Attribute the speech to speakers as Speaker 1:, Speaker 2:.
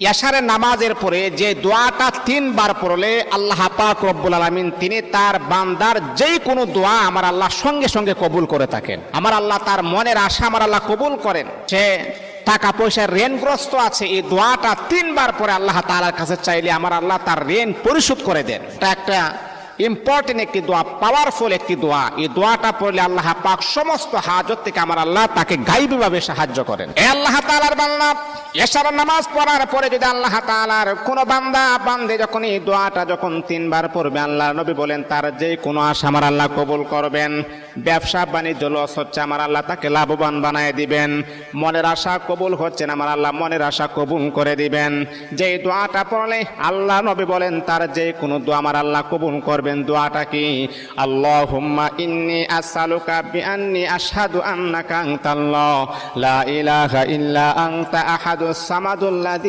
Speaker 1: এশারের নামাজের পরে যে দোয়াটা 3 বার পড়লে আল্লাহ পাক রব্বুল আলামিন তিনি তার বান্দার যেই কোনো দোয়া আমার আল্লাহ সঙ্গে সঙ্গে কবুল করে থাকেন। আমার আল্লাহ তার মনের আশা আমার আল্লাহ কবুল করেন। সে টাকা পয়সার ঋণগ্রস্ত আছে, এই দোয়াটা 3 বার পরে আল্লাহ তাআলার কাছে চাইলে আমার আল্লাহ তার ঋণ পরিশোধ করে দেন। এটা একটা ইম্পর্টেন্ট একটি দোয়া, পাওয়ারফুল একটি দোয়া। এই দোয়াটা পড়লে আল্লাহ পাক সমস্ত হাজত থেকে আমার আল্লাহ তাকে গায়বীভাবে সাহায্য করেন। এ আল্লাহ তাআলার বান্দা, এশার নামাজ পড়ার পরে যদি আল্লাহ তাআলার কোন বান্দা বান্দে যখন এই দোয়াটা যখন 3 বার পড়বে, আল্লাহ নবী বলেন তার যে কোনো আশা আমার আল্লাহ কবুল করবেন। ব্যবসা বাণিজ্য লস হচ্ছে, আমার আল্লাহ তাকে লাভবান বানায় দিবেন। মনের আশা কবুল হচ্ছে না, আমার আল্লাহ মনের আশা কবুল করে দিবেন। যে দোয়াটা পড়লে আল্লাহ নবী বলেন তার যে কোনো দোয়া আমার আল্লাহ কবুল করবেন। দোয়াটা কি? আল্লাহুম্মা ইন্নী আসআলুকা বিআন্নী আশহাদু আন্নাকা আনতাল্লাহ লা ইলাহা ইল্লা আনতা আহাদুস সামাদুল্লাযী